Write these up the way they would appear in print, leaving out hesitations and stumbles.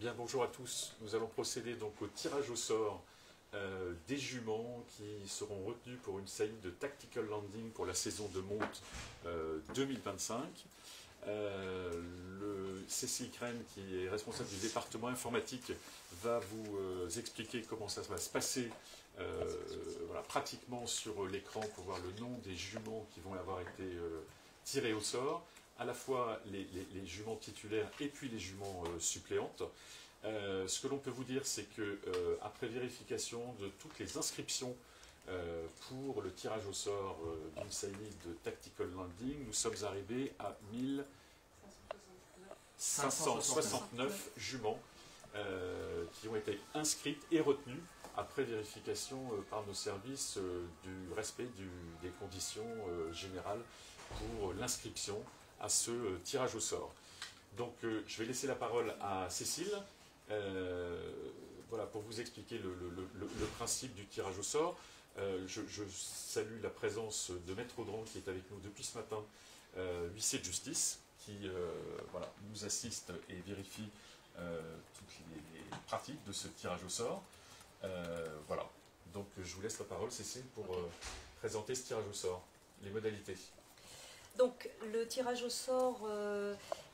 Bien, bonjour à tous. Nous allons procéder donc au tirage au sort des juments qui seront retenus pour une saillie de Tactical Landing pour la saison de monte 2025. Cécile Crène, qui est responsable du département informatique, va vous expliquer comment ça va se passer voilà, pratiquement sur l'écran pour voir le nom des juments qui vont avoir été tirés au sort, à la fois les juments titulaires et puis les juments suppléantes. Ce que l'on peut vous dire, c'est que après vérification de toutes les inscriptions pour le tirage au sort d'une saillie de Tactical Landing, nous sommes arrivés à 1569 juments qui ont été inscrites et retenues après vérification par nos services du respect des conditions générales pour l'inscription à ce tirage au sort. Donc je vais laisser la parole à Cécile voilà, pour vous expliquer le principe du tirage au sort. Je salue la présence de Maître Audran qui est avec nous depuis ce matin, huissier de justice, qui voilà, nous assiste et vérifie toutes les pratiques de ce tirage au sort. Voilà, donc je vous laisse la parole, Cécile, pour présenter ce tirage au sort, les modalités. Donc le tirage au sort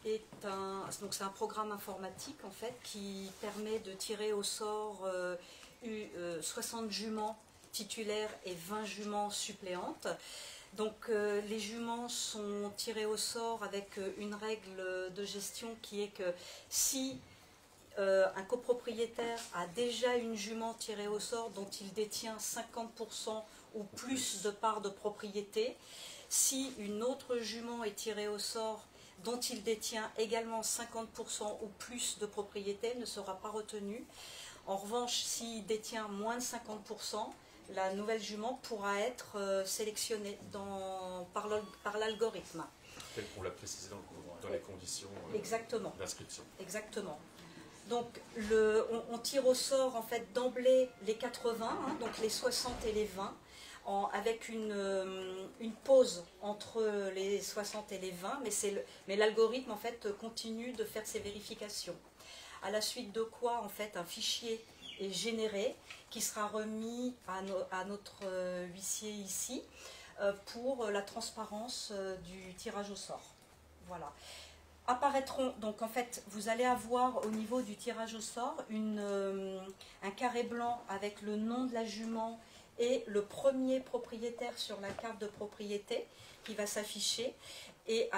c'est un programme informatique en fait qui permet de tirer au sort 60 juments titulaires et 20 juments suppléantes. Donc les juments sont tirés au sort avec une règle de gestion qui est que si un copropriétaire a déjà une jument tirée au sort dont il détient 50% ou plus de parts de propriété, si une autre jument est tirée au sort dont il détient également 50% ou plus de propriété, ne sera pas retenue. En revanche, s'il détient moins de 50%, la nouvelle jument pourra être sélectionnée par l'algorithme. Tel qu'on l'a précisé dans les conditions d'inscription. Exactement. Donc on tire au sort en fait d'emblée les 80, hein, donc les 60 et les 20, avec une pause entre les 60 et les 20, mais l'algorithme en fait continue de faire ses vérifications. À la suite de quoi en fait un fichier est généré qui sera remis à notre huissier ici pour la transparence du tirage au sort. Voilà. Apparaîtront, donc en fait, vous allez avoir au niveau du tirage au sort un carré blanc avec le nom de la jument et le premier propriétaire sur la carte de propriété qui va s'afficher. Et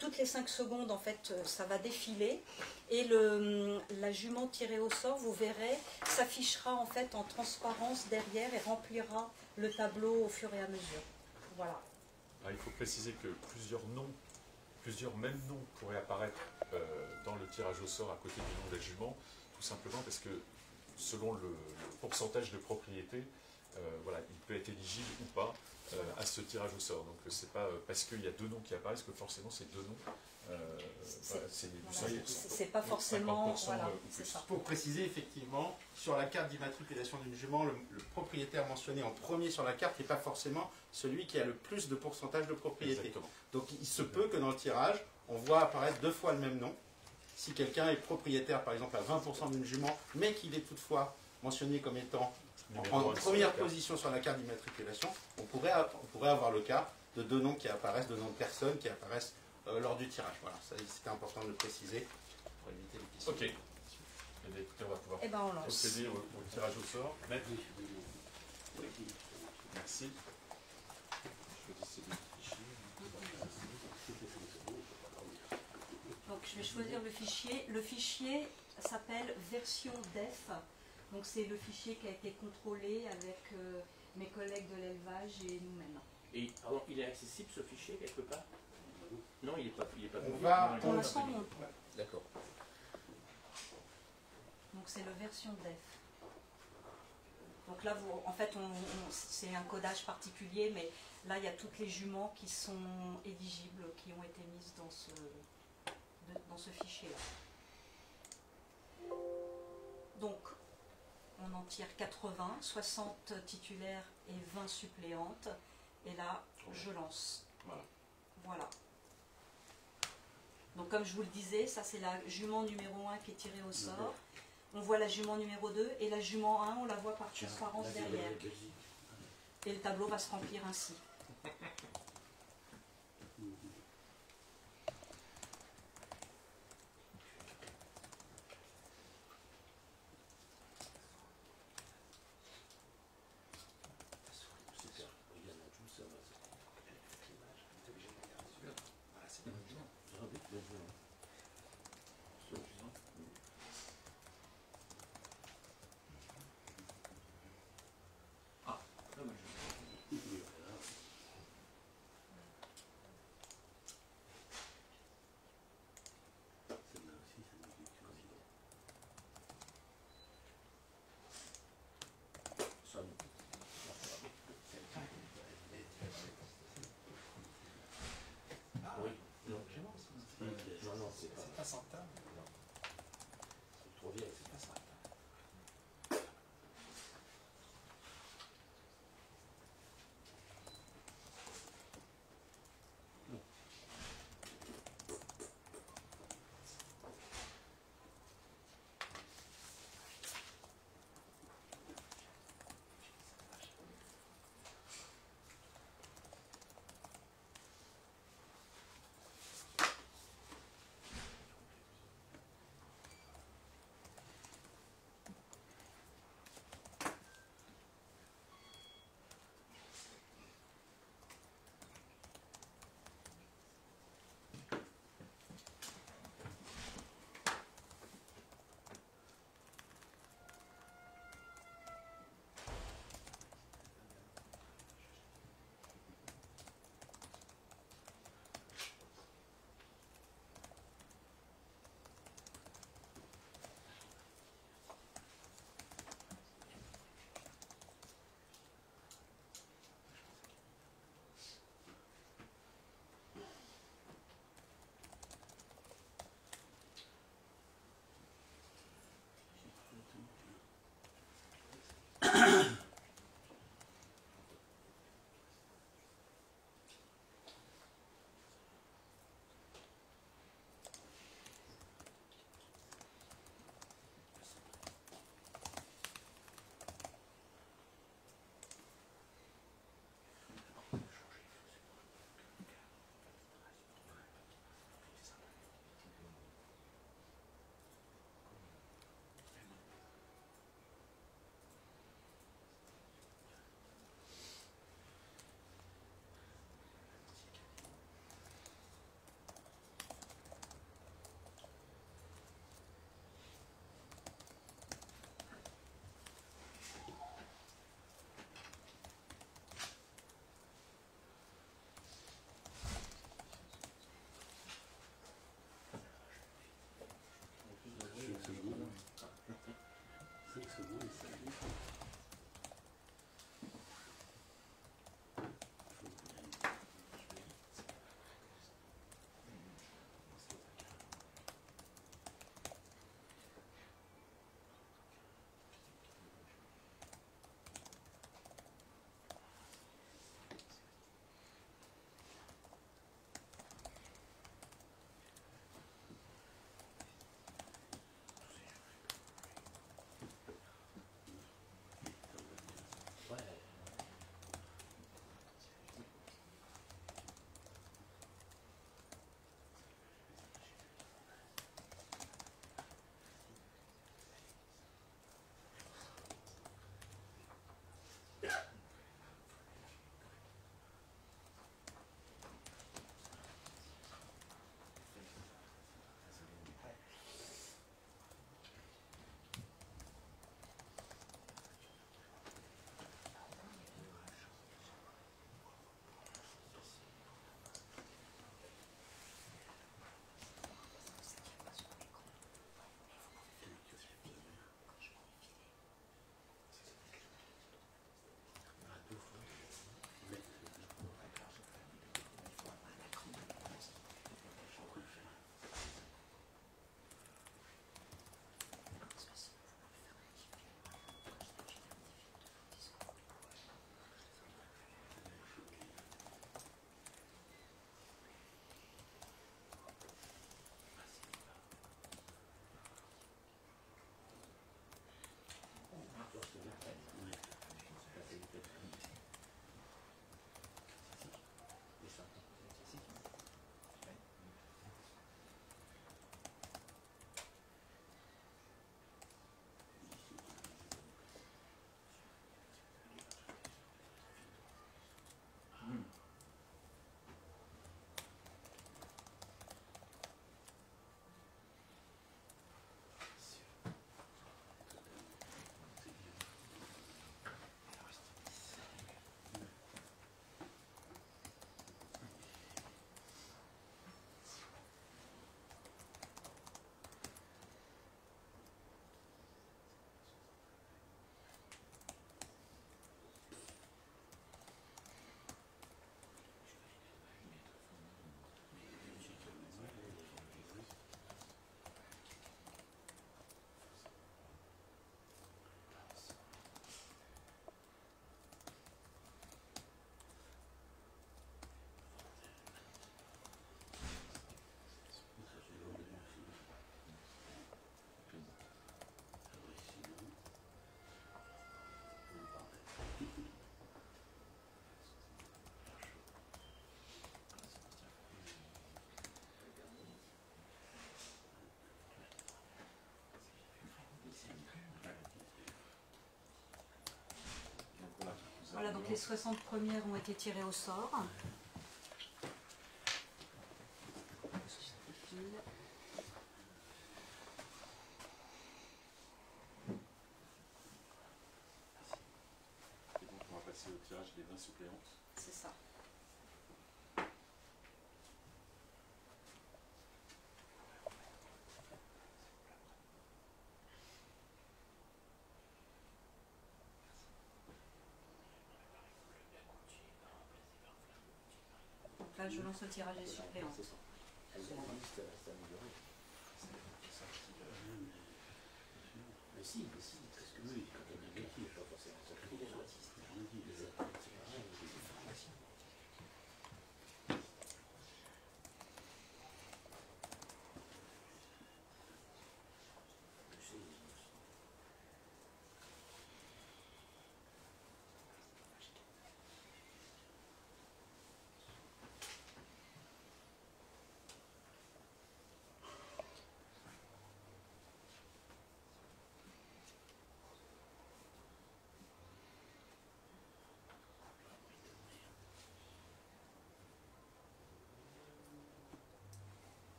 toutes les 5 secondes, en fait, ça va défiler. Et la jument tirée au sort, vous verrez, s'affichera en fait en transparence derrière et remplira le tableau au fur et à mesure. Voilà. Alors, il faut préciser que plusieurs mêmes noms pourraient apparaître dans le tirage au sort à côté du nom de la jument, tout simplement parce que selon le pourcentage de propriété, voilà, il peut être éligible ou pas à ce tirage au sort. Donc c'est pas parce qu'il y a 2 noms qui apparaissent que forcément ces 2 noms, c'est pas forcément... Voilà, pour préciser, effectivement, sur la carte d'immatriculation d'une jument, le propriétaire mentionné en premier sur la carte n'est pas forcément celui qui a le plus de pourcentage de propriété. Exactement. Donc il se peut que dans le tirage, on voit apparaître 2 fois le même nom. Si quelqu'un est propriétaire, par exemple, à 20% d'une jument, mais qu'il est toutefois mentionné comme étant en première position sur la carte d'immatriculation, on pourrait avoir le cas de 2 noms qui apparaissent, 2 noms de personnes qui apparaissent lors du tirage. Voilà, c'était important de le préciser pour éviter les questions. Ok. Eh bien, écoutez, on va pouvoir procéder au tirage au sort. Maître. Merci. Donc je vais choisir le fichier. Le fichier s'appelle version def. Donc c'est le fichier qui a été contrôlé avec mes collègues de l'élevage et nous-mêmes. Et alors, il est accessible ce fichier quelque part? Non, il n'est pas public. Pour l'instant, non. D'accord. Donc c'est le version def. Donc là, en fait, c'est un codage particulier, mais là, il y a toutes les juments qui sont éligibles, qui ont été mises dans ce fichier-là. Donc, on en tire 80, 60 titulaires et 20 suppléantes. Et là, je lance. Voilà. Voilà. Donc comme je vous le disais, ça c'est la jument numéro 1 qui est tirée au sort. On voit la jument numéro 2 et la jument 1, on la voit par transparence derrière. Et le tableau va se remplir ainsi. donc les 60 premières ont été tirées au sort. Et donc on va passer au tirage des 20 suppléantes. C'est ça. Donc là, je lance le tirage des suppléants. Mais si, parce que oui, quand on est métier, pas forcément ça.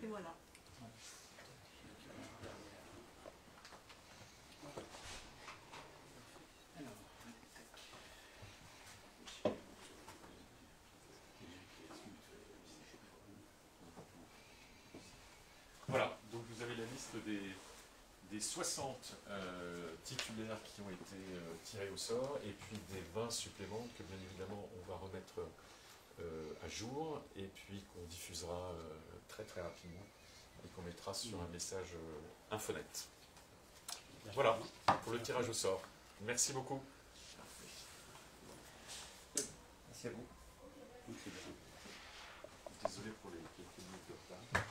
Et voilà. Voilà, donc vous avez la liste des 60 titulaires qui ont été tirés au sort et puis des 20 suppléments que bien évidemment on va remettre à jour et puis qu'on diffusera très très rapidement et qu'on mettra sur un message infonet. Voilà pour le tirage au sort. Merci beaucoup. Merci à vous. Désolé pour les quelques minutes de retard.